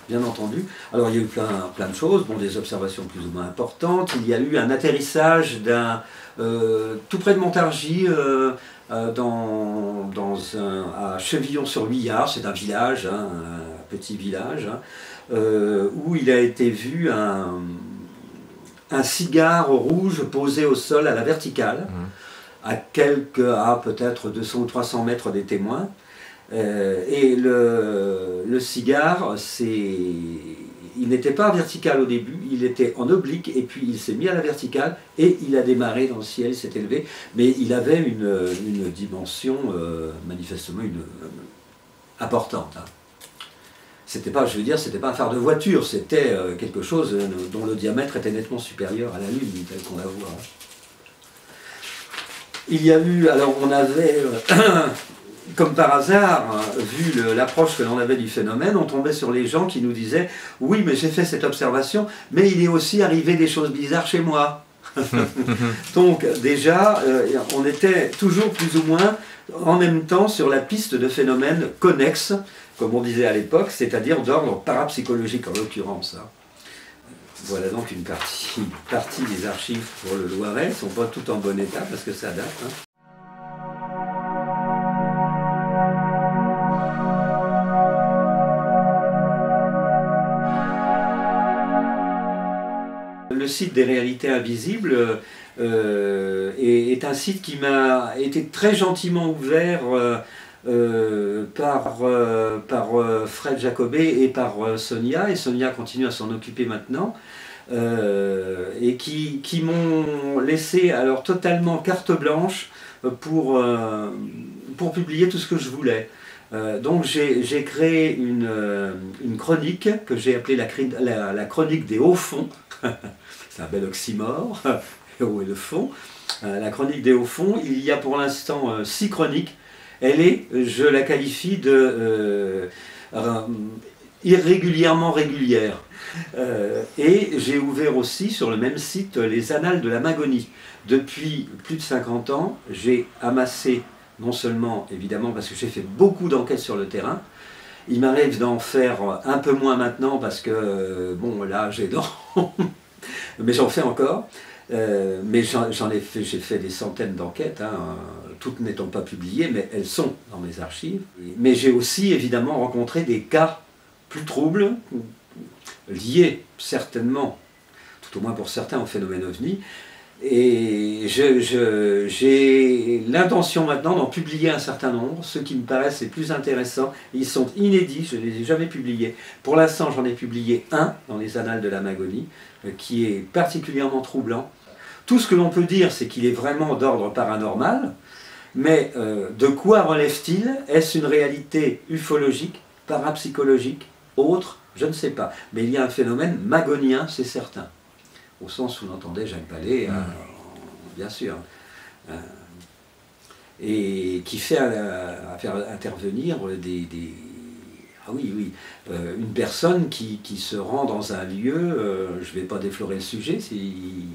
bien entendu. Alors il y a eu plein de choses, bon, des observations plus ou moins importantes. Il y a eu un atterrissage tout près de Montargis, à Chevillon-sur-Luillard, c'est un village, hein, un petit village, hein, où il a été vu un cigare rouge posé au sol à la verticale. À peut-être 200 ou 300 mètres des témoins. Et le cigare, il n'était pas vertical au début, il était en oblique, et puis il s'est mis à la verticale, et il a démarré dans le ciel, il s'est élevé, mais il avait une dimension, manifestement, importante. Hein. C'était pas, je veux dire, c'était pas un phare de voiture, c'était quelque chose dont le diamètre était nettement supérieur à la Lune, tel qu'on la voit. Hein. Il y a eu, alors on avait, comme par hasard, vu l'approche que l'on avait du phénomène, on tombait sur les gens qui nous disaient « Oui, mais j'ai fait cette observation, mais il est aussi arrivé des choses bizarres chez moi. » Donc déjà, on était toujours plus ou moins en même temps sur la piste de phénomènes connexes, comme on disait à l'époque, c'est-à-dire d'ordre parapsychologique en l'occurrence. Hein. Voilà donc une partie des archives pour le Loiret. Elles ne sont pas toutes en bon état parce que ça date. Hein. Le site des réalités invisibles est un site qui m'a été très gentiment ouvert par Fred Jacobet et par Sonia, et Sonia continue à s'en occuper maintenant, et qui m'ont laissé alors totalement carte blanche pour publier tout ce que je voulais. Donc j'ai créé une chronique que j'ai appelée la chronique des hauts fonds. C'est un bel oxymore, le haut et le fond. La chronique des hauts fonds, il y a pour l'instant 6 chroniques. Je la qualifie de irrégulièrement régulière. Et j'ai ouvert aussi sur le même site les Annales de la Magonie. Depuis plus de 50 ans, j'ai amassé, non seulement évidemment parce que j'ai fait beaucoup d'enquêtes sur le terrain, il m'arrive d'en faire un peu moins maintenant parce que, bon, là j'ai dents, mais j'en fais encore. Mais j'ai fait des centaines d'enquêtes, hein, toutes n'étant pas publiées, mais elles sont dans mes archives. Mais j'ai aussi évidemment rencontré des cas plus troubles, liés certainement, tout au moins pour certains, au phénomène OVNI. Et j'ai l'intention maintenant d'en publier un certain nombre, ceux qui me paraissent les plus intéressants. Ils sont inédits, je ne les ai jamais publiés. Pour l'instant, j'en ai publié un dans les Annales de la Magonie, qui est particulièrement troublant. Tout ce que l'on peut dire, c'est qu'il est vraiment d'ordre paranormal, mais de quoi relève-t-il? Est-ce une réalité ufologique, parapsychologique, autre? Je ne sais pas. Mais il y a un phénomène magonien, c'est certain. Au sens où l'entendait Jacques Vallée, bien sûr. Et qui fait faire intervenir ah oui, oui, une personne qui se rend dans un lieu, je ne vais pas déflorer le sujet, si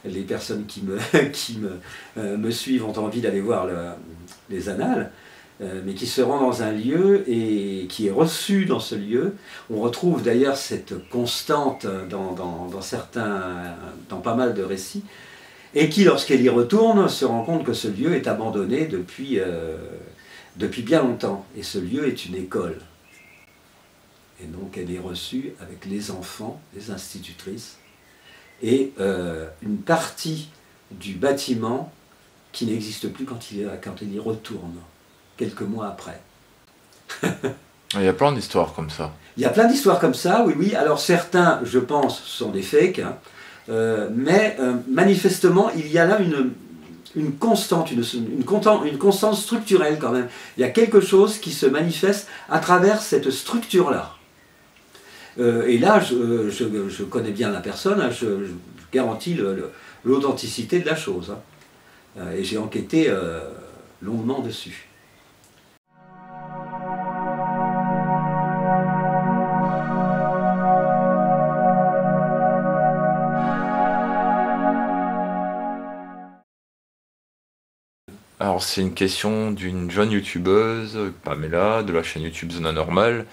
les personnes qui me suivent ont envie d'aller voir les annales, mais qui se rend dans un lieu et qui est reçu dans ce lieu. On retrouve d'ailleurs cette constante dans pas mal de récits, et qui, lorsqu'elle y retourne, se rend compte que ce lieu est abandonné depuis bien longtemps. Et ce lieu est une école. Et donc elle est reçue avec les enfants, les institutrices, et une partie du bâtiment qui n'existe plus quand il y retourne, quelques mois après. Il y a plein d'histoires comme ça. Il y a plein d'histoires comme ça, oui, oui. Alors certains, je pense, sont des fakes, hein, mais manifestement, il y a là une constante, une constante structurelle quand même. Il y a quelque chose qui se manifeste à travers cette structure-là. Et là, je connais bien la personne, hein, je garantis l'authenticité de la chose. Hein. Et j'ai enquêté longuement dessus. Alors c'est une question d'une jeune youtubeuse, Pamela, de la chaîne YouTube Zone Anormale.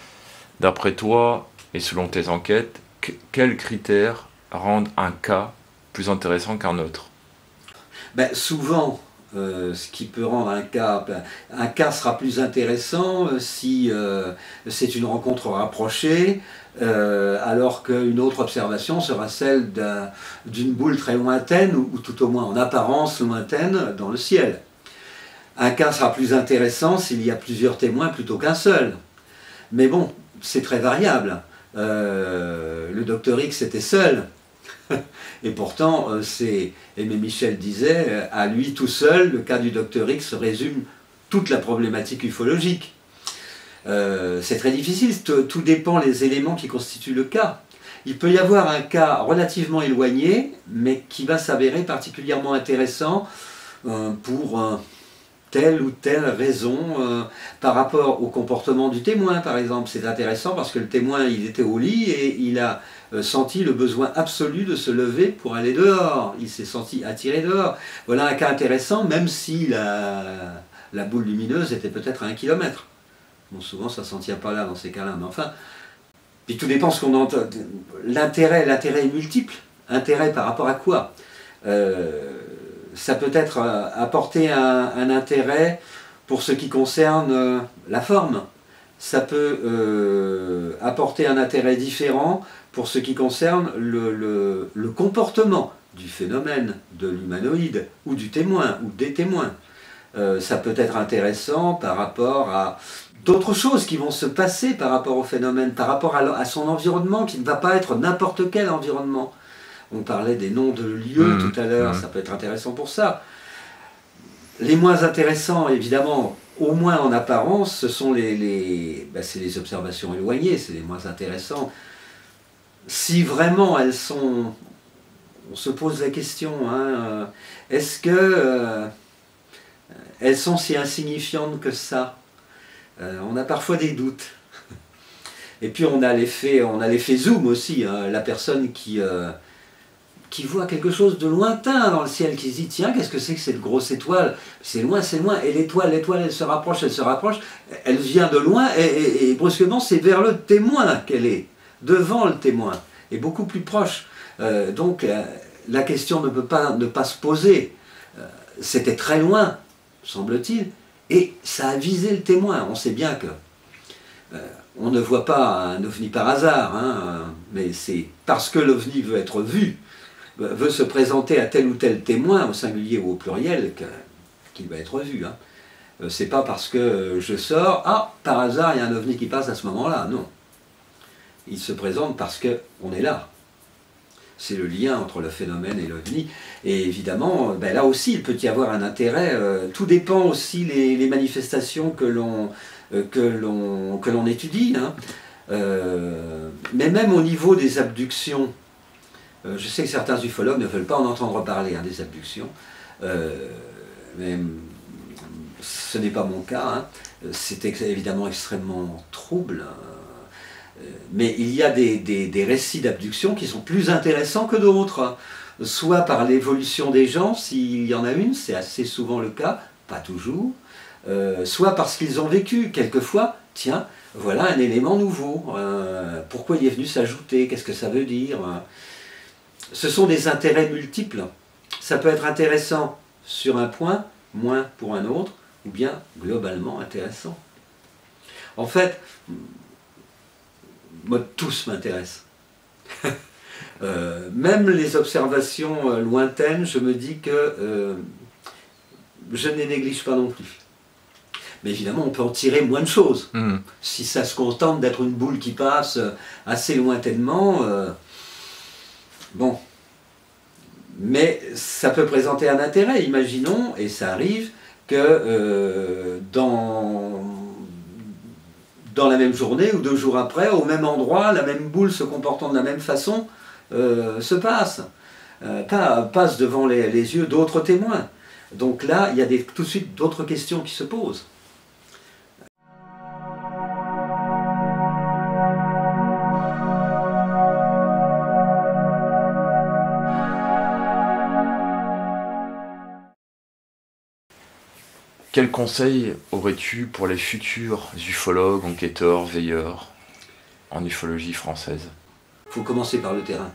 D'après toi, et selon tes enquêtes, quels critères rendent un cas plus intéressant qu'un autre? Ben, souvent, ce qui peut rendre un cas sera plus intéressant si c'est une rencontre rapprochée, alors qu'une autre observation sera celle d'une boule très lointaine, ou tout au moins en apparence lointaine, dans le ciel. Un cas sera plus intéressant s'il y a plusieurs témoins plutôt qu'un seul. Mais bon, c'est très variable. Le docteur X était seul. Et pourtant, Aimé Michel disait, à lui tout seul, le cas du docteur X résume toute la problématique ufologique. C'est très difficile, tout dépend des éléments qui constituent le cas. Il peut y avoir un cas relativement éloigné, mais qui va s'avérer particulièrement intéressant pour telle ou telle raison par rapport au comportement du témoin, par exemple. C'est intéressant parce que le témoin, il était au lit et il a senti le besoin absolu de se lever pour aller dehors. Il s'est senti attiré dehors. Voilà un cas intéressant, même si la boule lumineuse était peut-être à 1 kilomètre. Bon, souvent, ça ne s'en tient pas là dans ces cas-là, mais enfin... Puis tout dépend ce qu'on entend. L'intérêt est multiple. Intérêt par rapport à quoi? Ça peut être apporter un intérêt pour ce qui concerne la forme. Ça peut apporter un intérêt différent pour ce qui concerne le comportement du phénomène, de l'humanoïde, ou du témoin, ou des témoins. ça peut être intéressant par rapport à d'autres choses qui vont se passer par rapport au phénomène, par rapport à son environnement, qui ne va pas être n'importe quel environnement. On parlait des noms de lieux tout à l'heure, ça peut être intéressant pour ça. Les moins intéressants, évidemment, au moins en apparence, ce sont c'est les observations éloignées, c'est les moins intéressants. Si vraiment elles sont... On se pose la question, hein, est-ce que elles sont si insignifiantes que ça? On a parfois des doutes. Et puis on a l'effet zoom aussi, hein, la personne qui voit quelque chose de lointain dans le ciel, qui se dit tiens, qu'est-ce que c'est que cette grosse étoile? C'est loin, et l'étoile elle se rapproche, elle vient de loin, et brusquement c'est vers le témoin qu'elle est, devant le témoin, et beaucoup plus proche. Donc la question ne peut pas ne pas se poser. C'était très loin, semble-t-il, et ça a visé le témoin. On sait bien que on ne voit pas un ovni par hasard, hein, mais c'est parce que l'ovni veut être vu, veut se présenter à tel ou tel témoin, au singulier ou au pluriel, qu'il va être vu. Hein. C'est pas parce que je sors, ah, par hasard, il y a un ovni qui passe à ce moment-là. Non. Il se présente parce qu'on est là. C'est le lien entre le phénomène et l'ovni. Et évidemment, là aussi, il peut y avoir un intérêt. Tout dépend aussi les manifestations que l'on étudie. Hein. Mais même au niveau des abductions, je sais que certains ufologues ne veulent pas en entendre parler, hein, des abductions. Mais ce n'est pas mon cas. Hein. C'est évidemment extrêmement trouble. Mais il y a des récits d'abduction qui sont plus intéressants que d'autres. Soit par l'évolution des gens, s'il y en a une, c'est assez souvent le cas, pas toujours. Soit parce qu'ils ont vécu, quelquefois, tiens, voilà un élément nouveau. Pourquoi il est venu s'ajouter? Qu'est-ce que ça veut dire? Ce sont des intérêts multiples. Ça peut être intéressant sur un point, moins pour un autre, ou bien globalement intéressant. En fait, moi, tous m'intéressent. Même les observations lointaines, je me dis que je ne les néglige pas non plus. Mais évidemment, on peut en tirer moins de choses. Si ça se contente d'être une boule qui passe assez lointainement, bon. Mais ça peut présenter un intérêt. Imaginons, et ça arrive, que dans la même journée ou 2 jours après, au même endroit, la même boule se comportant de la même façon se passe. Passe devant les yeux d'autres témoins. Donc là, il y a tout de suite d'autres questions qui se posent. Quel conseil aurais-tu pour les futurs ufologues, enquêteurs, veilleurs en ufologie française? Il faut commencer par le terrain.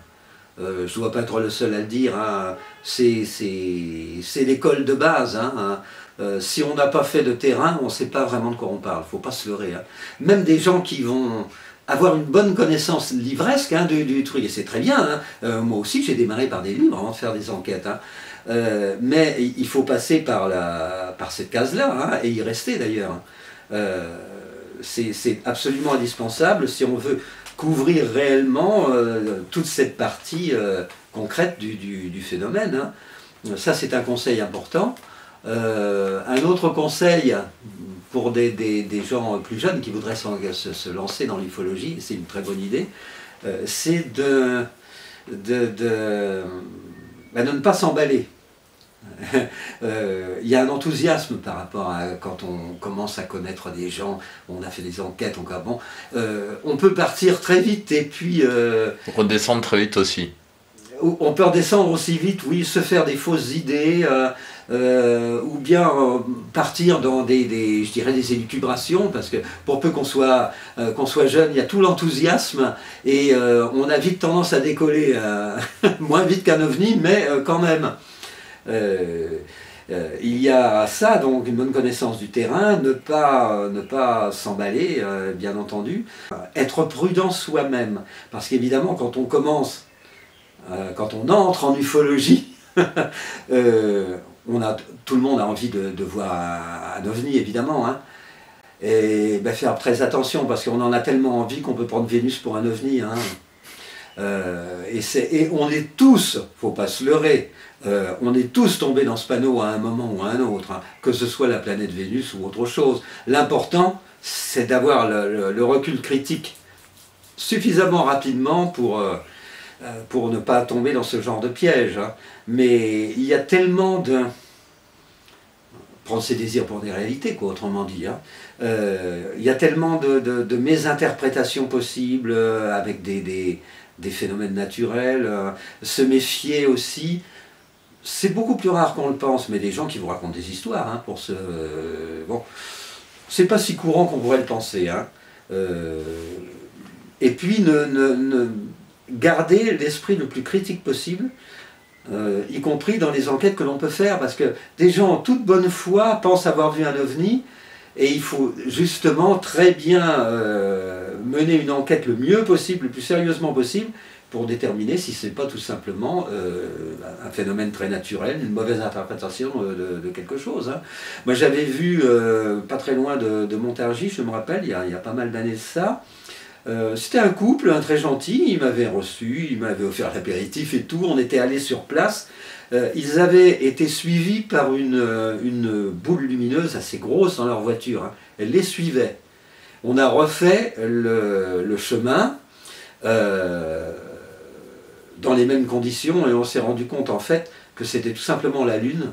Je ne dois pas être le seul à le dire. Hein. C'est l'école de base. Hein. Si on n'a pas fait de terrain, on ne sait pas vraiment de quoi on parle. Il ne faut pas se leurrer. Hein. Même des gens qui vont avoir une bonne connaissance livresque, hein, du truc, et c'est très bien. Hein. Moi aussi, j'ai démarré par des livres avant de faire des enquêtes. Hein. Mais il faut passer par cette case-là, hein, et y rester d'ailleurs. C'est absolument indispensable si on veut couvrir réellement toute cette partie concrète du phénomène. Hein. Ça, c'est un conseil important. Un autre conseil pour des gens plus jeunes qui voudraient se lancer dans l'ufologie, c'est une très bonne idée, c'est de ne pas s'emballer. Il y a un enthousiasme par rapport à quand on commence à connaître des gens, on a fait des enquêtes, on peut partir très vite et puis... redescendre très vite aussi. On peut redescendre aussi vite, oui, se faire des fausses idées, ou bien partir dans je dirais des élucubrations, parce que pour peu qu'on soit jeune, il y a tout l'enthousiasme, et on a vite tendance à décoller, moins vite qu'un ovni, mais quand même. Il y a ça, donc une bonne connaissance du terrain, ne pas s'emballer, bien entendu, être prudent soi-même, parce qu'évidemment quand on commence, quand on entre en ufologie, tout le monde a envie de voir un ovni, évidemment, hein. Et ben, faire très attention, parce qu'on en a tellement envie qu'on peut prendre Vénus pour un ovni, hein. Et on est tous, faut pas se leurrer, on est tous tombés dans ce panneau à un moment ou à un autre, hein, que ce soit la planète Vénus ou autre chose. L'important, c'est d'avoir le recul critique suffisamment rapidement pour ne pas tomber dans ce genre de piège, hein. Mais il y a tellement de... prendre ses désirs pour des réalités, quoi, autrement dit, hein. Il y a tellement de mésinterprétations possibles avec des phénomènes naturels, se méfier aussi. C'est beaucoup plus rare qu'on le pense, mais des gens qui vous racontent des histoires, hein, pour ce... bon, c'est pas si courant qu'on pourrait le penser, hein. Et puis, garder l'esprit le plus critique possible, y compris dans les enquêtes que l'on peut faire, parce que des gens en toute bonne foi pensent avoir vu un ovni, et il faut justement très bien mener une enquête le mieux possible, le plus sérieusement possible, pour déterminer si ce n'est pas tout simplement un phénomène très naturel, une mauvaise interprétation de quelque chose, hein. Moi j'avais vu, pas très loin de Montargis, je me rappelle, il y a pas mal d'années de ça, c'était un couple, un très gentil, il m'avait reçu, il m'avait offert l'apéritif et tout, on était allés sur place. Ils avaient été suivis par une boule lumineuse assez grosse dans leur voiture, hein. Elle les suivait. On a refait le chemin dans les mêmes conditions et on s'est rendu compte en fait que c'était tout simplement la Lune,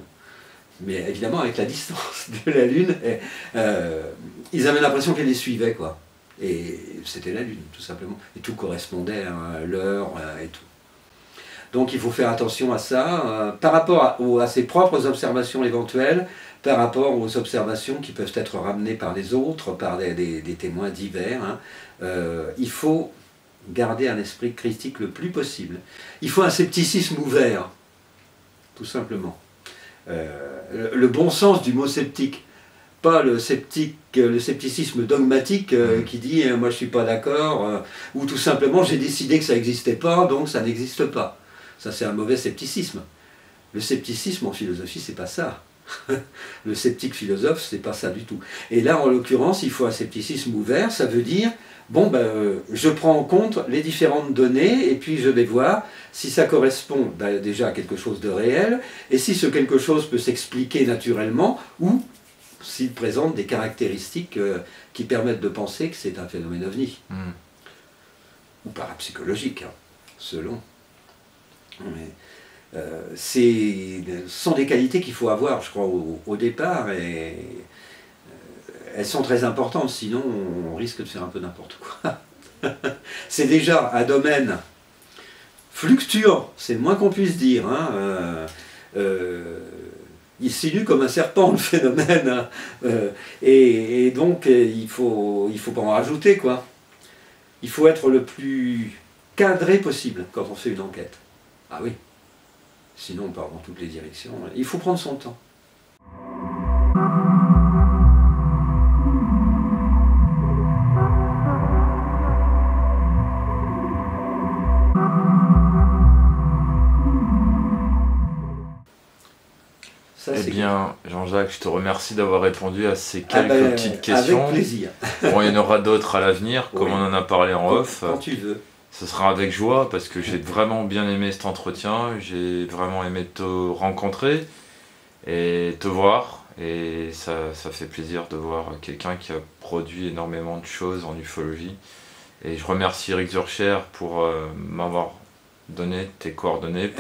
mais évidemment avec la distance de la Lune, ils avaient l'impression qu'elle les suivait, quoi. Et c'était la Lune, tout simplement. Et tout correspondait à l'heure et tout. Donc il faut faire attention à ça, par rapport à ses propres observations éventuelles, par rapport aux observations qui peuvent être ramenées par les autres, par des témoins divers, hein. Il faut garder un esprit critique le plus possible. Il faut un scepticisme ouvert, tout simplement. Le bon sens du mot sceptique. Pas le scepticisme dogmatique qui dit moi je suis pas d'accord, ou tout simplement j'ai décidé que ça n'existait pas, donc ça n'existe pas. Ça c'est un mauvais scepticisme. Le scepticisme en philosophie c'est pas ça. Le sceptique philosophe c'est pas ça du tout. Et là en l'occurrence il faut un scepticisme ouvert, ça veut dire bon ben je prends en compte les différentes données et puis je vais voir si ça correspond déjà à quelque chose de réel et si ce quelque chose peut s'expliquer naturellement ou s'il présente des caractéristiques qui permettent de penser que c'est un phénomène ovni. Ou parapsychologique, hein, selon. Mais ce sont des qualités qu'il faut avoir, je crois, au départ, et elles sont très importantes, sinon on risque de faire un peu n'importe quoi. C'est déjà un domaine fluctuant, c'est le moins qu'on puisse dire, hein. Il sinue comme un serpent le phénomène, hein. Et donc il faut pas en rajouter, quoi. Il faut être le plus cadré possible quand on fait une enquête. Ah oui, sinon on part dans toutes les directions. Il faut prendre son temps. Ça, eh bien, Jean-Jacques, je te remercie d'avoir répondu à ces quelques petites questions. Avec plaisir. Bon, il y en aura d'autres à l'avenir, comme oui. on en a parlé en off. Quand tu veux. Ce sera avec joie, parce que j'ai vraiment bien aimé cet entretien. J'ai vraiment aimé te rencontrer et te voir. Et ça fait plaisir de voir quelqu'un qui a produit énormément de choses en ufologie. Et je remercie Eric Zurcher pour m'avoir donné tes coordonnées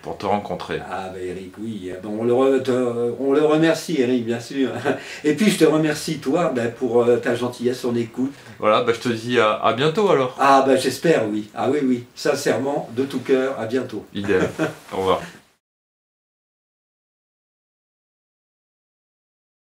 pour te rencontrer. Ah ben Eric, oui, bon, on le remercie Eric, bien sûr. Et puis je te remercie toi pour ta gentillesse, ton écoute. Voilà, je te dis à bientôt alors. Ah ben j'espère, oui. Ah oui, oui, sincèrement, de tout cœur, à bientôt. Idem. Au revoir.